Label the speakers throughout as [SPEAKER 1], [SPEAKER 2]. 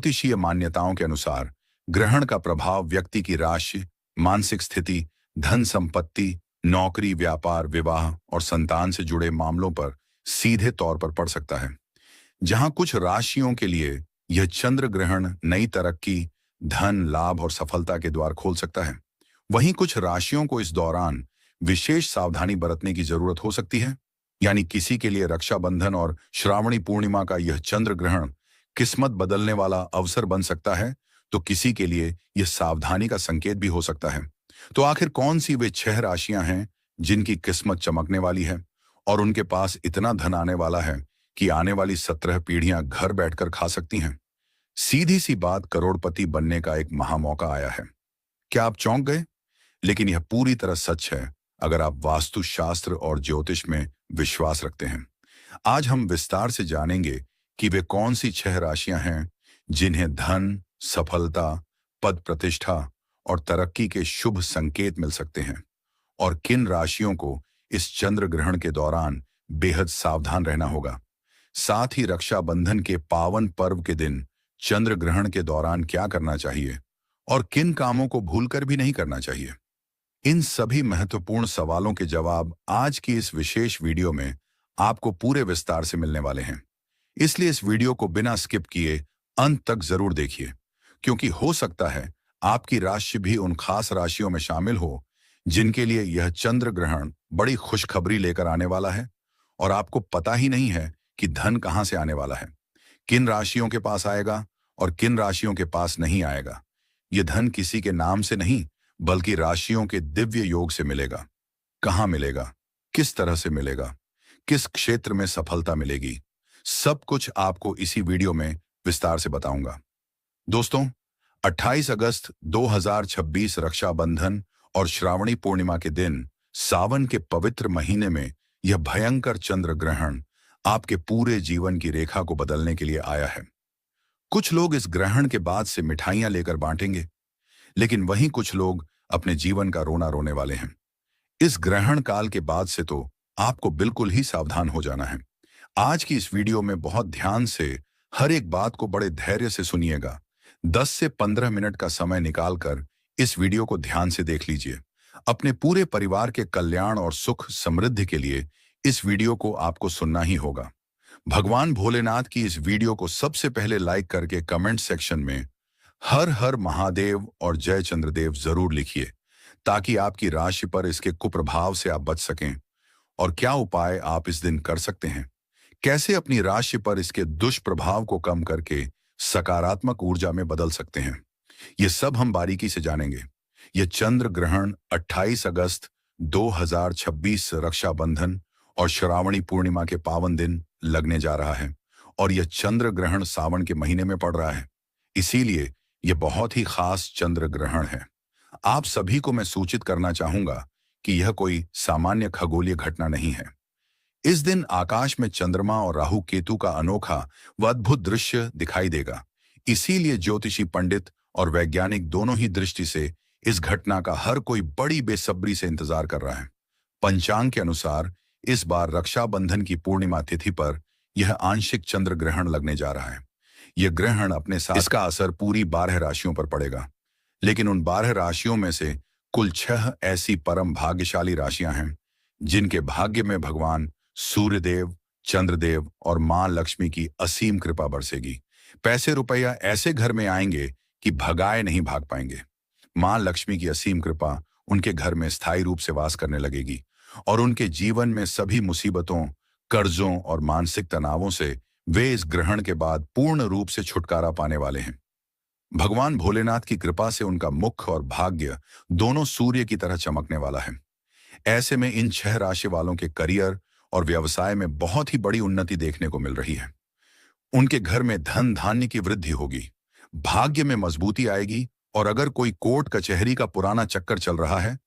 [SPEAKER 1] ज्योतिषीय मान्यताओं के अनुसार ग्रहण का प्रभाव व्यक्ति की राशि, मानसिक स्थिति, धन संपत्ति, नौकरी, व्यापार, विवाह और संतान से जुड़े मामलों पर सीधे तौर पर पड़ सकता है। जहां कुछ राशियों के लिए यह चंद्र ग्रहण नई तरक्की, धन, लाभ और सफलता के द्वार खोल सकता है, वहीं कुछ राशियों को इस दौरान विशेष सावधानी बरतने की जरूरत हो सकती है। यानी किसी के लिए रक्षाबंधन और श्रावणी पूर्णिमा का यह चंद्र ग्रहण किस्मत बदलने वाला अवसर बन सकता है, तो किसी के लिए यह सावधानी का संकेत भी हो सकता है। तो आखिर कौन सी वे 6 राशियां हैं जिनकी किस्मत चमकने वाली है और उनके पास इतना धन आने वाला है कि आने वाली 17 पीढ़ियां घर बैठकर खा सकती हैं? सीधी सी बात, करोड़पति बनने का एक महामौका आया है। क्या आप चौंक गए? लेकिन यह पूरी तरह सच है अगर आप वास्तुशास्त्र और ज्योतिष में विश्वास रखते हैं। आज हम विस्तार से जानेंगे कि वे कौन सी 6 राशियां हैं जिन्हें धन, सफलता, पद प्रतिष्ठा और तरक्की के शुभ संकेत मिल सकते हैं, और किन राशियों को इस चंद्र ग्रहण के दौरान बेहद सावधान रहना होगा। साथ ही रक्षाबंधन के पावन पर्व के दिन चंद्र ग्रहण के दौरान क्या करना चाहिए और किन कामों को भूलकर भी नहीं करना चाहिए। इन सभी महत्वपूर्ण सवालों के जवाब आज की इस विशेष वीडियो में आपको पूरे विस्तार से मिलने वाले हैं। इसलिए इस वीडियो को बिना स्किप किए अंत तक जरूर देखिए, क्योंकि हो सकता है आपकी राशि भी उन खास राशियों में शामिल हो जिनके लिए यह चंद्र ग्रहण बड़ी खुशखबरी लेकर आने वाला है, और आपको पता ही नहीं है कि धन कहां से आने वाला है, किन राशियों के पास आएगा और किन राशियों के पास नहीं आएगा। यह धन किसी के नाम से नहीं, बल्कि राशियों के दिव्य योग से मिलेगा। कहां मिलेगा, किस तरह से मिलेगा, किस क्षेत्र में सफलता मिलेगी, सब कुछ आपको इसी वीडियो में विस्तार से बताऊंगा। दोस्तों, 28 अगस्त 2026 रक्षाबंधन और श्रावणी पूर्णिमा के दिन सावन के पवित्र महीने में यह भयंकर चंद्र ग्रहण आपके पूरे जीवन की रेखा को बदलने के लिए आया है। कुछ लोग इस ग्रहण के बाद से मिठाइयां लेकर बांटेंगे, लेकिन वहीं कुछ लोग अपने जीवन का रोना रोने वाले हैं। इस ग्रहण काल के बाद से तो आपको बिल्कुल ही सावधान हो जाना है। आज की इस वीडियो में बहुत ध्यान से हर एक बात को बड़े धैर्य से सुनिएगा। 10 से 15 मिनट का समय निकालकर इस वीडियो को ध्यान से देख लीजिए। अपने पूरे परिवार के कल्याण और सुख समृद्धि के लिए इस वीडियो को आपको सुनना ही होगा। भगवान भोलेनाथ की इस वीडियो को सबसे पहले लाइक करके कमेंट सेक्शन में हर हर महादेव और जय चंद्रदेव जरूर लिखिए, ताकि आपकी राशि पर इसके कुप्रभाव से आप बच सकें। और क्या उपाय आप इस दिन कर सकते हैं, कैसे अपनी राशि पर इसके दुष्प्रभाव को कम करके सकारात्मक ऊर्जा में बदल सकते हैं, ये सब हम बारीकी से जानेंगे। यह चंद्र ग्रहण 28 अगस्त 2026 रक्षाबंधन और श्रावणी पूर्णिमा के पावन दिन लगने जा रहा है, और यह चंद्र ग्रहण सावन के महीने में पड़ रहा है। इसीलिए यह बहुत ही खास चंद्र ग्रहण है। आप सभी को मैं सूचित करना चाहूंगा कि यह कोई सामान्य खगोलीय घटना नहीं है। इस दिन आकाश में चंद्रमा और राहु केतु का अनोखा व अद्भुत दृश्य दिखाई देगा। इसीलिए ज्योतिषी पंडित और वैज्ञानिक दोनों ही दृष्टि से इस घटना का हर कोई बड़ी बेसब्री से इंतजार कर रहा है। पंचांग के अनुसार इस बार रक्षाबंधन की पूर्णिमा तिथि पर यह आंशिक चंद्र ग्रहण लगने जा रहा है। यह ग्रहण अपने साथ इसका असर पूरी 12 राशियों पर पड़ेगा, लेकिन उन 12 राशियों में से कुल 6 ऐसी परम भाग्यशाली राशियां हैं जिनके भाग्य में भगवान सूर्यदेव, चंद्रदेव और मां लक्ष्मी की असीम कृपा बरसेगी। पैसे रुपया ऐसे घर में आएंगे कि भगाए नहीं भाग पाएंगे। मां लक्ष्मी की असीम कृपा उनके घर में स्थायी रूप से वास करने लगेगी, और उनके जीवन में सभी मुसीबतों, कर्जों और मानसिक तनावों से वे इस ग्रहण के बाद पूर्ण रूप से छुटकारा पाने वाले हैं। भगवान भोलेनाथ की कृपा से उनका मुख और भाग्य दोनों सूर्य की तरह चमकने वाला है। ऐसे में इन 6 राशि वालों के करियर और व्यवसाय में बहुत ही बड़ी उन्नति देखने को मिल रही है। उनके घर में धन धान्य की वृद्धि होगी, भाग्य में मजबूती आएगी, और अगर कोई कोर्ट कचहरी का पुराना चक्कर चल रहा है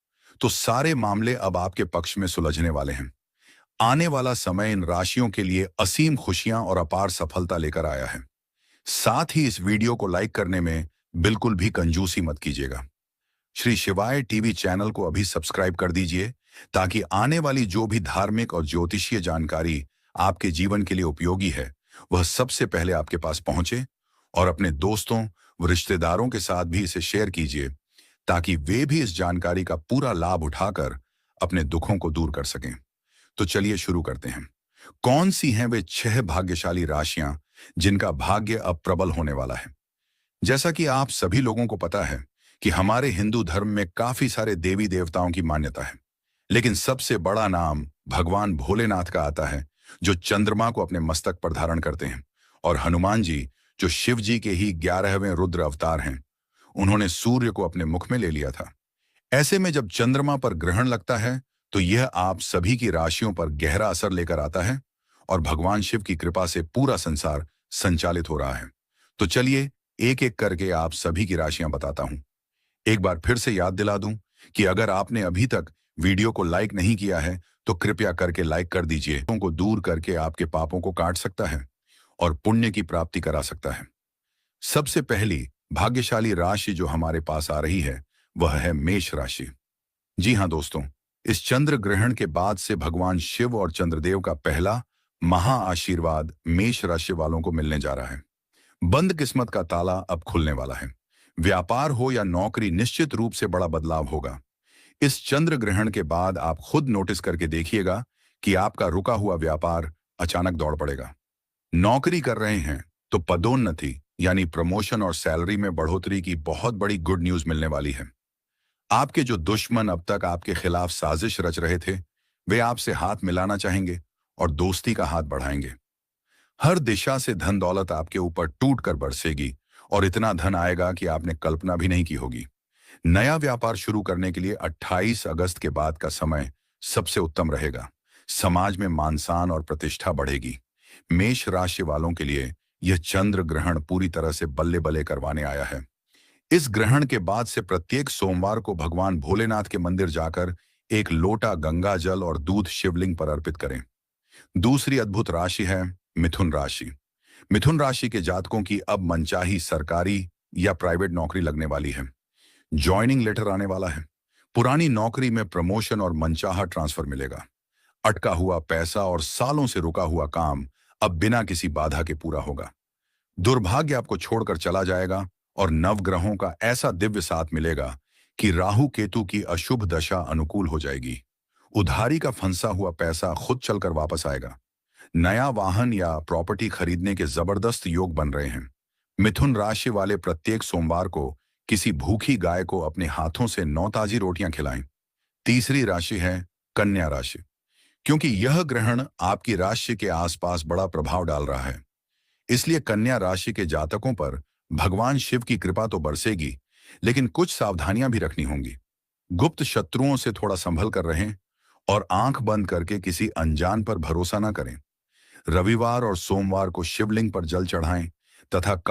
[SPEAKER 1] तो सारे मामले अब आपके पक्ष में सुलझने वाले हैं। आने वाला समय इन राशियों के लिए असीम खुशियां और अपार सफलता लेकर आया है। साथ ही इस वीडियो को लाइक करने में बिल्कुल भी कंजूसी मत कीजिएगा। श्री शिवाय टीवी चैनल को अभी सब्सक्राइब कर दीजिए, ताकि आने वाली जो भी धार्मिक और ज्योतिषीय जानकारी आपके जीवन के लिए उपयोगी है, वह सबसे पहले आपके पास पहुंचे। और अपने दोस्तों व रिश्तेदारों के साथ भी इसे शेयर कीजिए ताकि वे भी इस जानकारी का पूरा लाभ उठाकर अपने दुखों को दूर कर सकें। तो चलिए शुरू करते हैं। कौन सी हैं वे 6 भाग्यशाली राशियां जिनका भाग्य अब प्रबल होने वाला है? जैसा कि आप सभी लोगों को पता है कि हमारे हिंदू धर्म में काफी सारे देवी देवताओं की मान्यता है, लेकिन सबसे बड़ा नाम भगवान भोलेनाथ का आता है, जो चंद्रमा को अपने मस्तक पर धारण करते हैं, और हनुमान जी, जो शिव जी के ही 11वें रुद्र अवतार हैं। उन्होंने सूर्य को अपने मुख में ले लिया था। ऐसे में जब चंद्रमा पर ग्रहण लगता है तो यह आप सभी की राशियों पर गहरा असर लेकर आता है, और भगवान शिव की कृपा से पूरा संसार संचालित हो रहा है। तो चलिए एक एक करके आप सभी की राशियां बताता हूं। एक बार फिर से याद दिला दूं कि अगर आपने अभी तक वीडियो को लाइक नहीं किया है तो कृपया करके लाइक कर दीजिए। पापों को दूर करके आपके पापों को काट सकता है और पुण्य की प्राप्ति करा सकता है। सबसे पहली भाग्यशाली राशि जो हमारे पास आ रही है वह है मेष राशि। जी हाँ दोस्तों, इस चंद्र ग्रहण के बाद से भगवान शिव और चंद्रदेव का पहला महा आशीर्वाद मेष राशि वालों को मिलने जा रहा है। बंद किस्मत का ताला अब खुलने वाला है। व्यापार हो या नौकरी, निश्चित रूप से बड़ा बदलाव होगा। इस चंद्र ग्रहण के बाद आप खुद नोटिस करके देखिएगा कि आपका रुका हुआ व्यापार अचानक दौड़ पड़ेगा। नौकरी कर रहे हैं तो पदोन्नति यानी प्रमोशन और सैलरी में बढ़ोतरी की बहुत बड़ी गुड न्यूज मिलने वाली है। आपके जो दुश्मन अब तक आपके खिलाफ साजिश रच रहे थे, वे आपसे हाथ मिलाना चाहेंगे और दोस्ती का हाथ बढ़ाएंगे। हर दिशा से धन दौलत आपके ऊपर टूट कर बरसेगी और इतना धन आएगा कि आपने कल्पना भी नहीं की होगी। नया व्यापार शुरू करने के लिए 28 अगस्त के बाद का समय सबसे उत्तम रहेगा। समाज में मान सम्मान और प्रतिष्ठा बढ़ेगी। मेष राशि वालों के लिए यह चंद्र ग्रहण पूरी तरह से बल्ले बल्ले करवाने आया है। इस ग्रहण के बाद से प्रत्येक सोमवार को भगवान भोलेनाथ के मंदिर जाकर एक लोटा गंगा जल और दूध शिवलिंग पर अर्पित करें। दूसरी अद्भुत राशि है मिथुन राशि। मिथुन राशि के जातकों की अब मनचाही सरकारी या प्राइवेट नौकरी लगने वाली है। ज्वाइनिंग लेटर आने वाला है। पुरानी नौकरी में प्रमोशन और मनचाहा ट्रांसफर मिलेगा। अटका हुआ पैसा और सालों से रुका हुआ काम अब बिना किसी बाधा के पूरा होगा। दुर्भाग्य आपको छोड़कर चला जाएगा और नवग्रहों का ऐसा दिव्य साथ मिलेगा कि राहु केतु की अशुभ दशा अनुकूल हो जाएगी। उधारी का फंसा हुआ पैसा खुद चलकर वापस आएगा। नया वाहन या प्रॉपर्टी खरीदने के जबरदस्त योग बन रहे हैं। मिथुन राशि वाले प्रत्येक सोमवार को किसी भूखी गाय को अपने हाथों से 9 ताजी रोटियां खिलाएं। तीसरी राशि है कन्या राशि। क्योंकि यह ग्रहण आपकी राशि के आसपास बड़ा प्रभाव डाल रहा है, इसलिए कन्या राशि के जातकों पर भगवान शिव की कृपा तो बरसेगी, लेकिन कुछ सावधानियां भी रखनी होंगी। गुप्त शत्रुओं से थोड़ा संभल कर रहें और आंख बंद करके किसी अनजान पर भरोसा न करें। रविवार और सोमवार को शिवलिंग पर जल चढ़ाएं तथा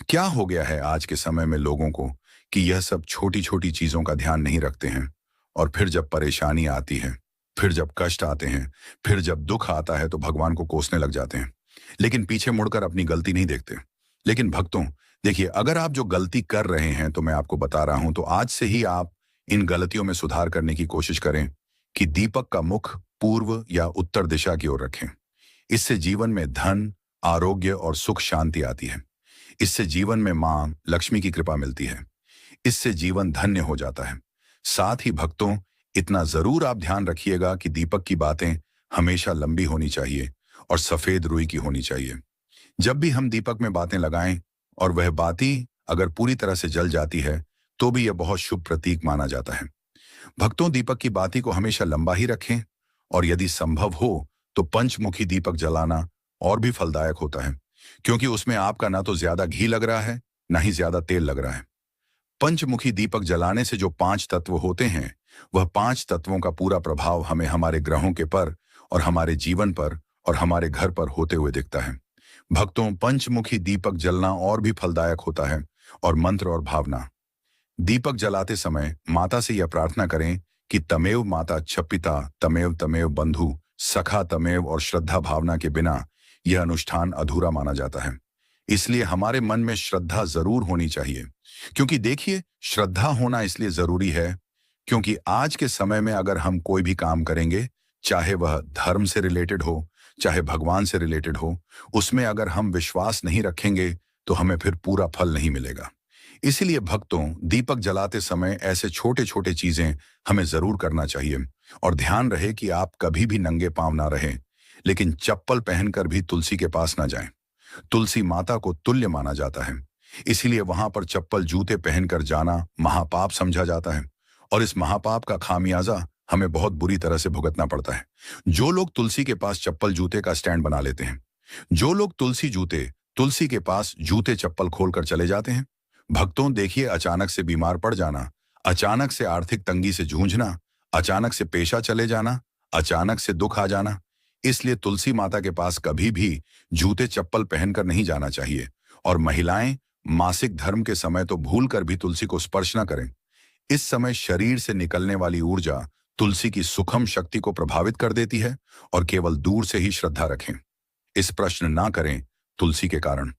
[SPEAKER 1] क्या हो गया है आज के समय में लोगों को कि यह सब छोटी छोटी चीजों का ध्यान नहीं रखते हैं, और फिर जब परेशानी आती है, फिर जब कष्ट आते हैं, फिर जब दुख आता है तो भगवान को कोसने लग जाते हैं, लेकिन पीछे मुड़कर अपनी गलती नहीं देखते। लेकिन भक्तों, देखिए, अगर आप जो गलती कर रहे हैं तो मैं आपको बता रहा हूं, तो आज से ही आप इन गलतियों में सुधार करने की कोशिश करें कि दीपक का मुख पूर्व या उत्तर दिशा की ओर रखें। इससे जीवन में धन, आरोग्य और सुख शांति आती है। इससे जीवन में मां लक्ष्मी की कृपा मिलती है। इससे जीवन धन्य हो जाता है। साथ ही भक्तों, इतना जरूर आप ध्यान रखिएगा कि दीपक की बातें हमेशा लंबी होनी चाहिए और सफेद रुई की होनी चाहिए। जब भी हम दीपक में बातें लगाएं और वह बाती अगर पूरी तरह से जल जाती है तो भी यह बहुत शुभ प्रतीक माना जाता है। भक्तों, दीपक की बाती को हमेशा लंबा ही रखें और यदि संभव हो तो पंचमुखी दीपक जलाना और भी फलदायक होता है, क्योंकि उसमें आपका ना तो ज्यादा घी लग रहा है, ना ही ज्यादा तेल लग रहा है। पंचमुखी दीपक जलाने से जो 5 तत्व होते हैं, वह 5 तत्वों का पूरा प्रभाव हमें हमारे ग्रहों के पर और हमारे जीवन पर और हमारे घर पर होते हुए दिखता है। भक्तों, पंचमुखी दीपक जलना और भी फलदायक होता है। और मंत्र और भावना। दीपक जलाते समय माता से यह प्रार्थना करें कि तमेव माता क्षपिता तमेव तमेव बंधु सखा तमेव, और श्रद्धा भावना के बिना यह अनुष्ठान अधूरा माना जाता है। इसलिए हमारे मन में श्रद्धा जरूर होनी चाहिए, क्योंकि देखिए, श्रद्धा होना इसलिए जरूरी है क्योंकि आज के समय में अगर हम कोई भी काम करेंगे, चाहे वह धर्म से रिलेटेड हो, चाहे भगवान से रिलेटेड हो, उसमें अगर हम विश्वास नहीं रखेंगे तो हमें फिर पूरा फल नहीं मिलेगा। इसीलिए भक्तों, दीपक जलाते समय ऐसे छोटे छोटे चीजें हमें जरूर करना चाहिए। और ध्यान रहे कि आप कभी भी नंगे पांव ना रहें, लेकिन चप्पल पहनकर भी तुलसी के पास ना जाएं। तुलसी माता को तुल्य माना जाता है, इसीलिए वहां पर चप्पल जूते पहनकर जाना महापाप समझा जाता है। और इस महापाप का खामियाजा हमें बहुत बुरी तरह से भुगतना पड़ता है। जो लोग तुलसी के पास चप्पल जूते का स्टैंड बना लेते हैं, जो लोग तुलसी के पास जूते चप्पल खोलकर चले जाते हैं, भक्तों देखिए, अचानक से बीमार पड़ जाना, अचानक से आर्थिक तंगी से जूझना, अचानक से पेशा चले जाना, अचानक से दुख आ जाना। इसलिए तुलसी माता के पास कभी भी जूते चप्पल पहनकर नहीं जाना चाहिए। और महिलाएं मासिक धर्म के समय तो भूलकर भी तुलसी को स्पर्श न करें। इस समय शरीर से निकलने वाली ऊर्जा तुलसी की सुखम शक्ति को प्रभावित कर देती है और केवल दूर से ही श्रद्धा रखें। इस प्रश्न ना करें तुलसी के कारण।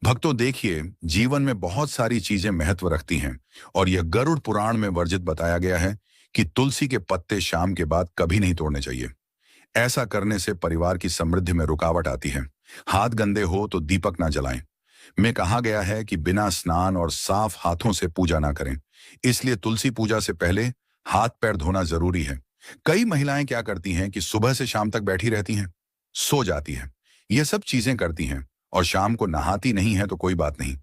[SPEAKER 1] भक्तों देखिए, जीवन में बहुत सारी चीजें महत्व रखती हैं और यह गरुड़ पुराण में वर्जित बताया गया है कि तुलसी के पत्ते शाम के बाद कभी नहीं तोड़ने चाहिए। ऐसा करने से परिवार की समृद्धि में रुकावट आती है। हाथ गंदे हो तो दीपक ना जलाएं। में कहा गया है कि बिना स्नान और साफ हाथों से पूजा ना करें। इसलिए तुलसी पूजा से पहले हाथ पैर धोना जरूरी है। कई महिलाएं क्या करती हैं कि सुबह से शाम तक बैठी रहती हैं, सो जाती हैं, ये सब चीजें करती हैं और शाम को नहाती नहीं है तो कोई बात नहीं।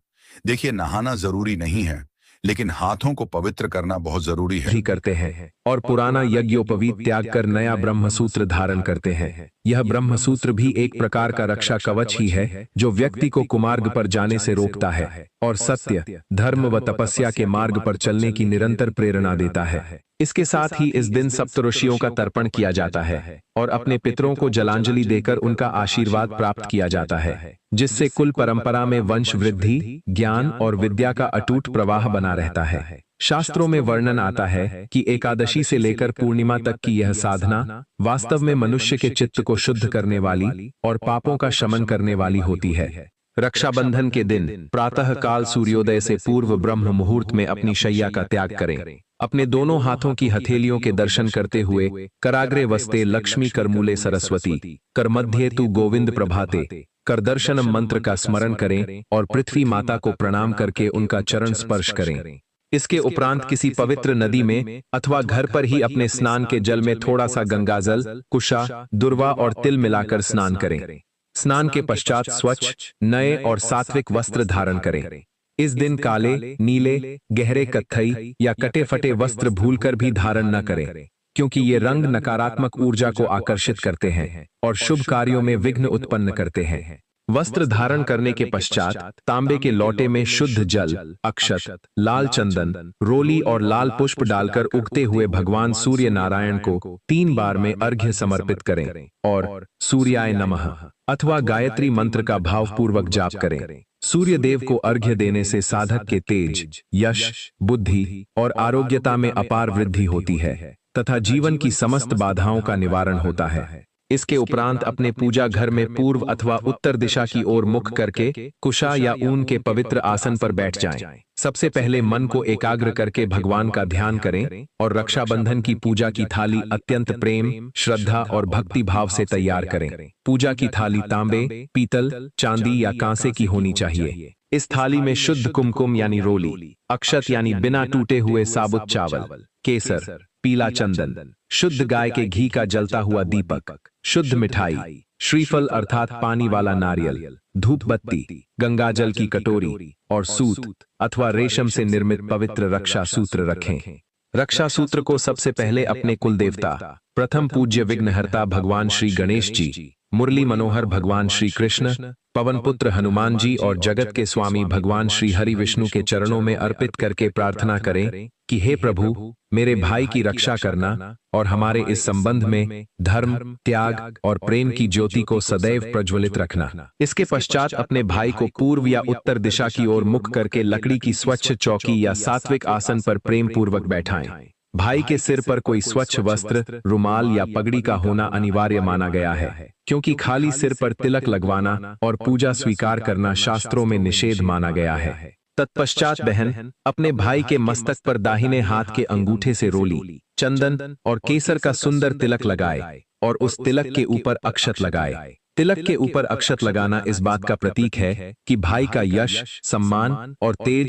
[SPEAKER 1] देखिए, नहाना जरूरी नहीं है, लेकिन हाथों को पवित्र करना बहुत जरूरी है।
[SPEAKER 2] ही करते हैं और पुराना यज्ञोपवीत त्याग कर नया ब्रह्मसूत्र धारण करते हैं। यह ब्रह्मसूत्र भी एक प्रकार का रक्षा कवच ही है, जो व्यक्ति को कुमार्ग पर जाने से रोकता है और सत्य, धर्म व तपस्या के मार्ग पर चलने की निरंतर प्रेरणा देता है। इसके साथ ही इस दिन सप्तऋषियों का तर्पण किया जाता है और अपने पितरों को जलांजलि देकर उनका आशीर्वाद प्राप्त किया जाता है, जिससे कुल परंपरा में वंश वृद्धि, ज्ञान और विद्या का अटूट प्रवाह बना रहता है। शास्त्रों में वर्णन आता है कि एकादशी से लेकर पूर्णिमा तक की यह साधना वास्तव में मनुष्य के चित्त को शुद्ध करने वाली और पापों का शमन करने वाली होती है। रक्षाबंधन के दिन प्रातः काल सूर्योदय से पूर्व ब्रह्म मुहूर्त में अपनी शैया का त्याग करें। अपने दोनों हाथों की हथेलियों के दर्शन करते हुए कराग्रे वस्ते लक्ष्मी, करमूले सरस्वती, कर मध्य तु गोविंद प्रभाते, कर दर्शनम मंत्र का स्मरण करें और पृथ्वी माता को प्रणाम करके उनका चरण स्पर्श करें। इसके उपरांत किसी पवित्र नदी में अथवा घर पर ही अपने स्नान के जल में थोड़ा सा गंगाजल, कुशा, दुर्वा और तिल मिलाकर स्नान करें। स्नान के पश्चात स्वच्छ, नए और सात्विक वस्त्र धारण करें। इस दिन काले, नीले, गहरे कत्थई या कटे फटे वस्त्र भूलकर भी धारण न करें, क्योंकि ये रंग नकारात्मक ऊर्जा को आकर्षित करते हैं और शुभ कार्यों में विघ्न उत्पन्न करते हैं। वस्त्र धारण करने के पश्चात तांबे के लोटे में शुद्ध जल, अक्षत, लाल चंदन, रोली और लाल पुष्प डालकर उगते हुए भगवान सूर्य नारायण को 3 बार में अर्घ्य समर्पित करें और सूर्याय नमः अथवा गायत्री मंत्र का भावपूर्वक जाप करें। सूर्य देव को अर्घ्य देने से साधक के तेज, यश, बुद्धि और आरोग्यता में अपार वृद्धि होती है तथा जीवन की समस्त बाधाओं का निवारण होता है। इसके उपरांत अपने पूजा घर में पूर्व अथवा उत्तर दिशा की ओर मुख करके कुशा या ऊन के पवित्र आसन पर बैठ जाएं। सबसे पहले मन को एकाग्र करके भगवान का ध्यान करें और रक्षाबंधन की पूजा की थाली अत्यंत प्रेम, श्रद्धा और भक्ति भाव से तैयार करें। पूजा की थाली तांबे, पीतल, चांदी या कांसे की होनी चाहिए। इस थाली में शुद्ध कुमकुम यानी रोली, अक्षत यानी बिना टूटे हुए साबुत चावल, केसर, पीला चंदन, शुद्ध गाय के घी का जलता हुआ दीपक, शुद्ध मिठाई, श्रीफल अर्थात पानी वाला नारियल, धूप बत्ती, गंगाजल की कटोरी और सूत अथवा रेशम से निर्मित पवित्र रक्षा सूत्र रखें। रक्षा सूत्र को सबसे पहले अपने कुल देवता, प्रथम पूज्य विघ्नहर्ता भगवान श्री गणेश जी, मुरली मनोहर भगवान श्री कृष्ण, पवन पुत्र हनुमान जी और जगत के स्वामी भगवान श्री हरि विष्णु के चरणों में अर्पित करके प्रार्थना करें कि हे प्रभु, मेरे भाई की रक्षा करना और हमारे इस संबंध में धर्म, त्याग और प्रेम की ज्योति को सदैव प्रज्वलित रखना। इसके पश्चात अपने भाई को पूर्व या उत्तर दिशा की ओर मुख करके लकड़ी की स्वच्छ चौकी या सात्विक आसन पर प्रेम पूर्वक बैठाएं। भाई के सिर पर कोई स्वच्छ वस्त्र, रुमाल या पगड़ी का होना अनिवार्य माना गया है, क्योंकि खाली सिर पर तिलक लगवाना और पूजा स्वीकार करना शास्त्रों में निषेध माना गया है। तत्पश्चात बहन अपने भाई के मस्तक पर दाहिने हाथ के अंगूठे से रोली, चंदन और केसर का सुंदर तिलक लगाए और उस तिलक के ऊपर अक्षत लगाए। तिलक के ऊपर अक्षत लगाना इस बात का प्रतीक है कि भाई का यश, सम्मान और तेज